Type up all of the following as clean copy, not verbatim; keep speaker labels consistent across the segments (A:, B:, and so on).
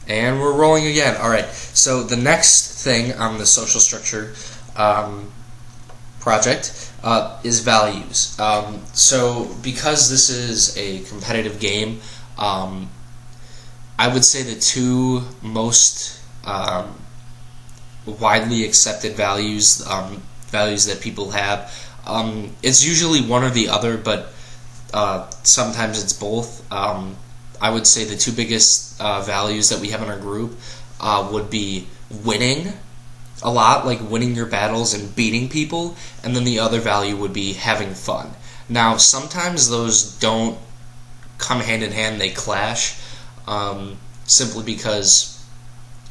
A: And we're rolling again. Alright, so the next thing on the social structure project is values. So because this is a competitive game, I would say the two most widely accepted values, values that people have, it's usually one or the other, but sometimes it's both. I would say the two biggest values that we have in our group would be winning a lot, like winning your battles and beating people, and then the other value would be having fun. Now, sometimes those don't come hand in hand, they clash, simply because,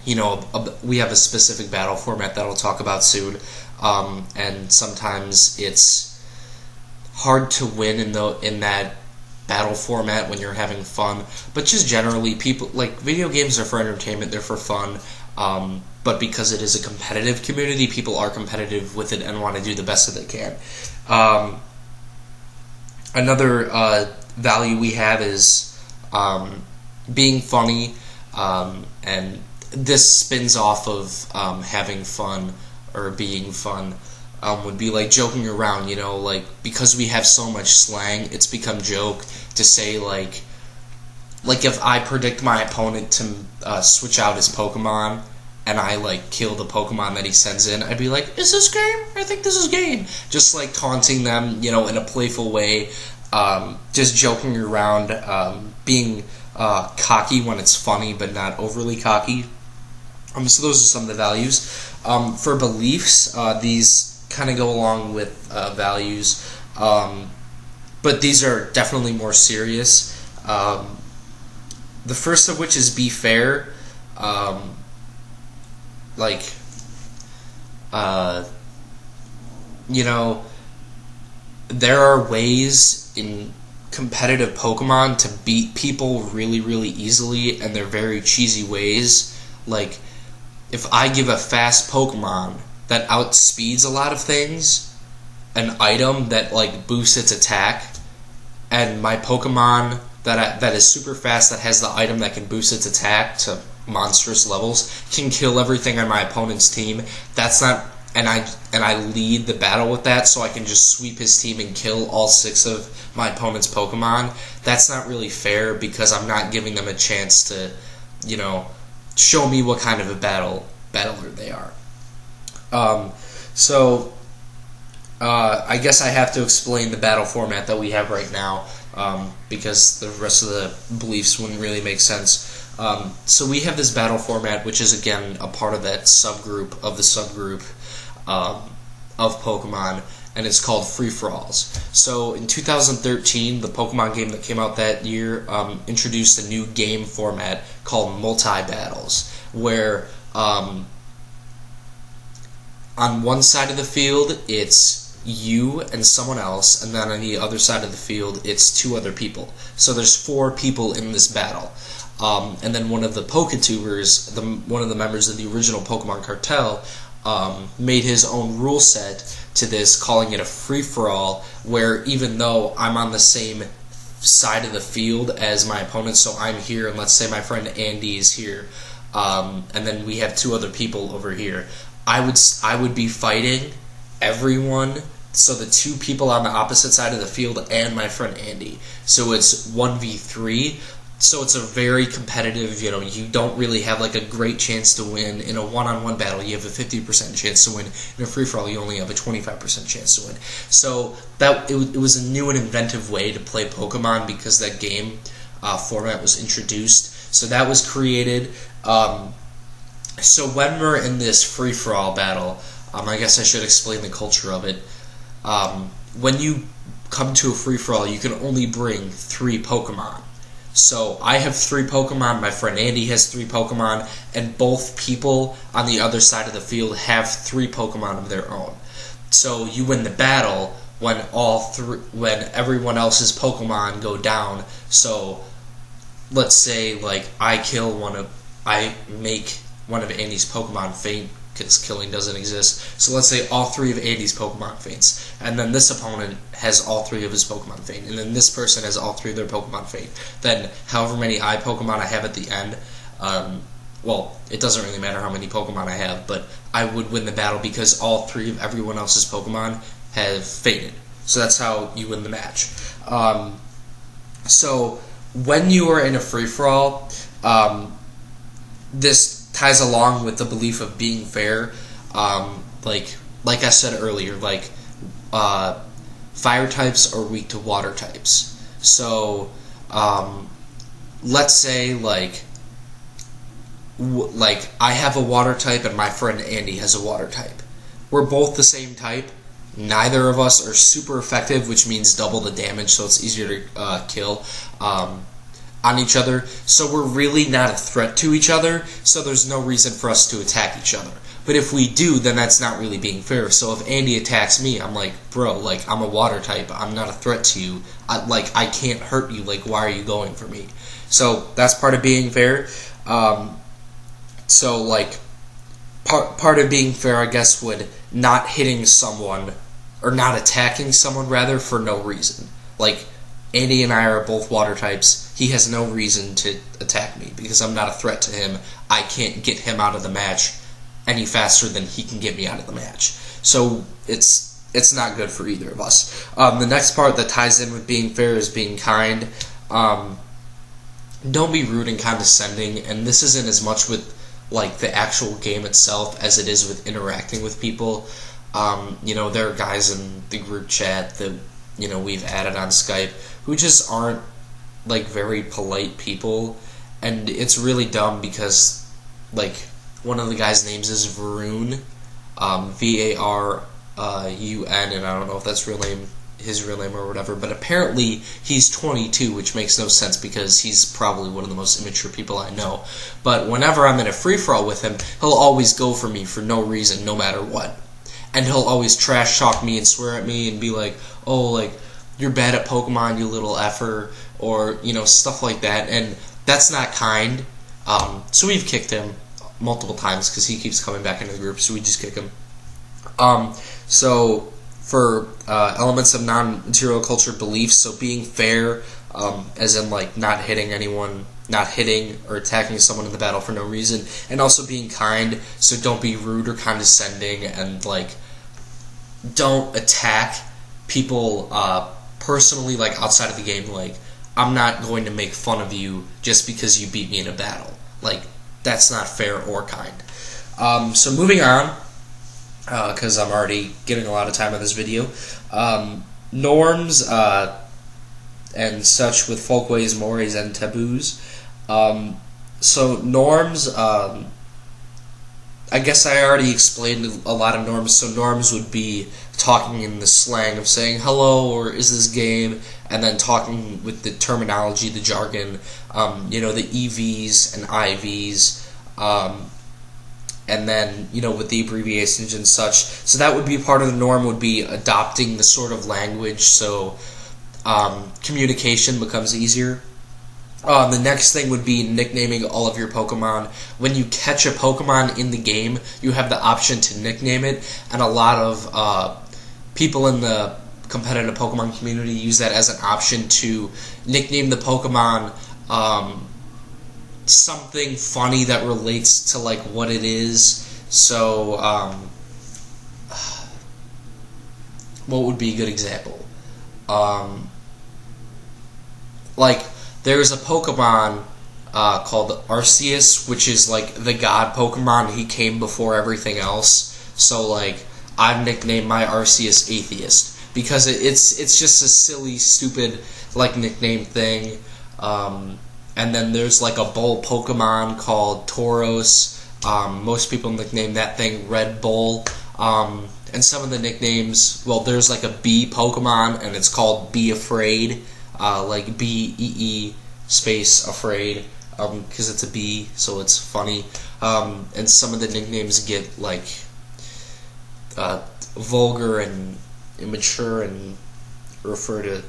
A: you know, we have a specific battle format that I'll talk about soon, and sometimes it's hard to win in that battle format when you're having fun. But just generally, people like video games are for entertainment, they're for fun, but because it is a competitive community, people are competitive with it and want to do the best that they can. Another value we have is being funny, and this spins off of having fun or being fun. Would be like joking around, you know, like because we have so much slang, it's become joke to say like if I predict my opponent to switch out his Pokemon and I like kill the Pokemon that he sends in, I'd be like, is this game? I think this is game. Just like taunting them, you know, in a playful way, just joking around, being cocky when it's funny but not overly cocky. So those are some of the values. For beliefs, these kind of go along with values, but these are definitely more serious. The first of which is be fair. You know, there are ways in competitive Pokemon to beat people really, really easily, and they're very cheesy ways. Like, if I give a fast Pokemon that outspeeds a lot of things, an item that like boosts its attack, and my Pokemon that is super fast, that has the item that can boost its attack to monstrous levels, can kill everything on my opponent's team. That's not, and I lead the battle with that, so I can just sweep his team and kill all 6 of my opponent's Pokemon. That's not really fair because I'm not giving them a chance to, you know, show me what kind of a battler they are. I guess I have to explain the battle format that we have right now, because the rest of the beliefs wouldn't really make sense. So we have this battle format, which is again a part of that subgroup of the subgroup of Pokemon, and it's called free-for-alls. So in 2013, the Pokemon game that came out that year introduced a new game format called multi-battles, where on one side of the field, it's you and someone else, and then on the other side of the field, it's 2 other people. So there's 4 people in this battle. And then one of the Poketubers, one of the members of the original Pokemon Cartel, made his own rule set to this, calling it a free-for-all, where even though I'm on the same side of the field as my opponent, so I'm here, and let's say my friend Andy is here, and then we have 2 other people over here, I would be fighting everyone, so the 2 people on the opposite side of the field and my friend Andy. So it's 1v3, so it's a very competitive, you know, you don't really have like a great chance to win. In a one-on-one battle, you have a 50% chance to win. In a free-for-all, you only have a 25% chance to win. So that it was a new and inventive way to play Pokemon because that game format was introduced. So that was created. So when we're in this free-for-all battle, I guess I should explain the culture of it. When you come to a free-for-all, you can only bring 3 Pokemon. So I have 3 Pokemon, my friend Andy has 3 Pokemon, and both people on the other side of the field have 3 Pokemon of their own. So you win the battle when when everyone else's Pokemon go down. So let's say like I make one of Andy's Pokemon faint, because killing doesn't exist. So let's say all 3 of Andy's Pokemon faints, and then this opponent has all 3 of his Pokemon faint, and then this person has all 3 of their Pokemon faint. Then however many Pokemon I have at the end, well, it doesn't really matter how many Pokemon I have, but I would win the battle because all 3 of everyone else's Pokemon have fainted. So that's how you win the match. So when you are in a free-for-all, this ties along with the belief of being fair. Like I said earlier, like fire types are weak to water types. So let's say like I have a water type and my friend Andy has a water type. We're both the same type. Neither of us are super effective, which means double the damage, so it's easier to kill on each other. So we're really not a threat to each other, so there's no reason for us to attack each other. But if we do, then that's not really being fair. So if Andy attacks me, I'm like, bro, like, I'm a water type. I'm not a threat to you. I can't hurt you. Like, why are you going for me? So that's part of being fair. So, like, part of being fair, I guess, would not hitting someone, or not attacking someone, rather, for no reason. Like, Andy and I are both water types. He has no reason to attack me because I'm not a threat to him. I can't get him out of the match any faster than he can get me out of the match. So it's not good for either of us. The next part that ties in with being fair is being kind. Don't be rude and condescending, and this isn't as much with like the actual game itself as it is with interacting with people. There are guys in the group chat that we've added on Skype who just aren't like very polite people, and it's really dumb because like one of the guys' names is Varun, V-A-R-U-N, and I don't know if that's his real name or whatever, but apparently he's 22, which makes no sense because he's probably one of the most immature people I know. But whenever I'm in a free-for-all with him, he'll always go for me for no reason, no matter what. And he'll always trash talk me and swear at me and be like, oh, like, you're bad at Pokemon, you little effer, or, stuff like that, and that's not kind. So we've kicked him multiple times because he keeps coming back into the group, so we just kick him. So for elements of non-material culture beliefs, so being fair, as in like not hitting anyone, not hitting or attacking someone in the battle for no reason, and also being kind, so don't be rude or condescending, and like don't attack people personally, like outside of the game. Like, I'm not going to make fun of you just because you beat me in a battle. Like, that's not fair or kind. So moving on, because I'm already getting a lot of time on this video. Norms and such with folkways, mores, and taboos. So norms, I guess I already explained a lot of norms. So norms would be talking in the slang of saying hello or is this game, and then talking with the terminology, the jargon, the EVs and IVs, and then, with the abbreviations and such. So that would be part of the norm, would be adopting the sort of language, so communication becomes easier. The next thing would be nicknaming all of your Pokemon. When you catch a Pokemon in the game, you have the option to nickname it, and a lot of people in the competitive Pokemon community use that as an option to nickname the Pokemon something funny that relates to like what it is. So what would be a good example? Like, there's a Pokemon called Arceus, which is like the god Pokemon. He came before everything else. So like, I've nicknamed my Arceus Atheist because it's just a silly, stupid like nickname thing. And then there's like a bull Pokemon called Tauros. Most people nickname that thing Red Bull. And some of the nicknames, well, there's like a bee Pokemon, and it's called Be Afraid. Like B-E-E space afraid, because it's a bee, so it's funny. And some of the nicknames get like vulgar and immature and refer to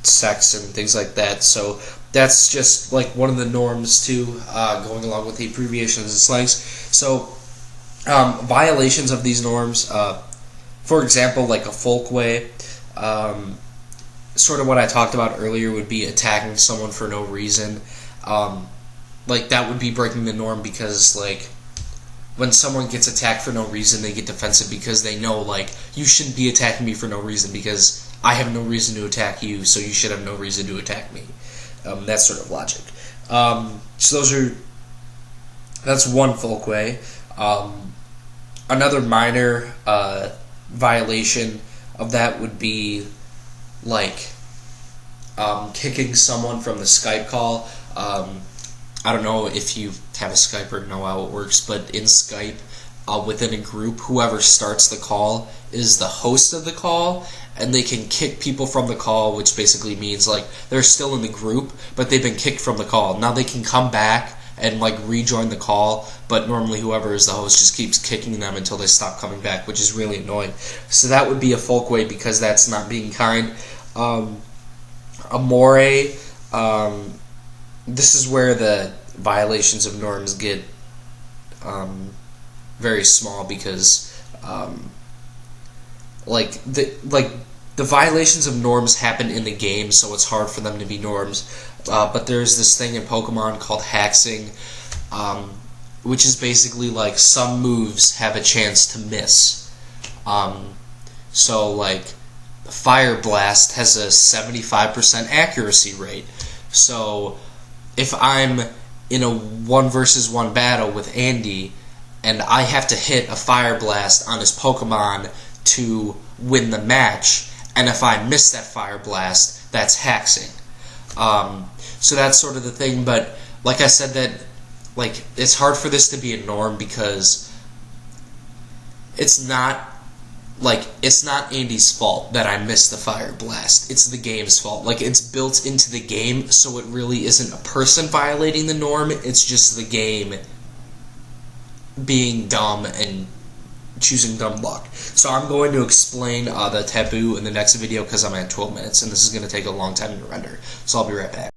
A: sex and things like that. So that's just like one of the norms too, going along with the abbreviations and slangs. So violations of these norms, for example, like a folkway, sort of what I talked about earlier would be attacking someone for no reason. like, that would be breaking the norm, because, like, when someone gets attacked for no reason, they get defensive because they know, like, you shouldn't be attacking me for no reason because I have no reason to attack you, so you should have no reason to attack me. That sort of logic. So that's one folkway. Another minor violation of that would be, like, kicking someone from the Skype call. I don't know if you have a Skype or know how it works, but in Skype, within a group, whoever starts the call is the host of the call, and they can kick people from the call, which basically means, like, they're still in the group, but they've been kicked from the call. Now they can come back and, like, rejoin the call, but normally whoever is the host just keeps kicking them until they stop coming back, which is really annoying. So that would be a folkway, because that's not being kind. Amore, this is where the violations of norms get very small, because the violations of norms happen in the game, so it's hard for them to be norms. But there's this thing in Pokemon called hexing, which is basically like some moves have a chance to miss. So, like, Fire Blast has a 75% accuracy rate. So if I'm in a 1-versus-1 battle with Andy, and I have to hit a Fire Blast on his Pokemon to win the match, and if I miss that Fire Blast, that's hexing. So that's sort of the thing, but like I said, that, like, it's hard for this to be a norm, because it's not Andy's fault that I missed the Fire Blast. It's the game's fault. Like, it's built into the game, so it really isn't a person violating the norm. It's just the game being dumb and choosing dumb luck. So I'm going to explain the taboo in the next video, because I'm at 12 minutes, and this is going to take a long time to render. So I'll be right back.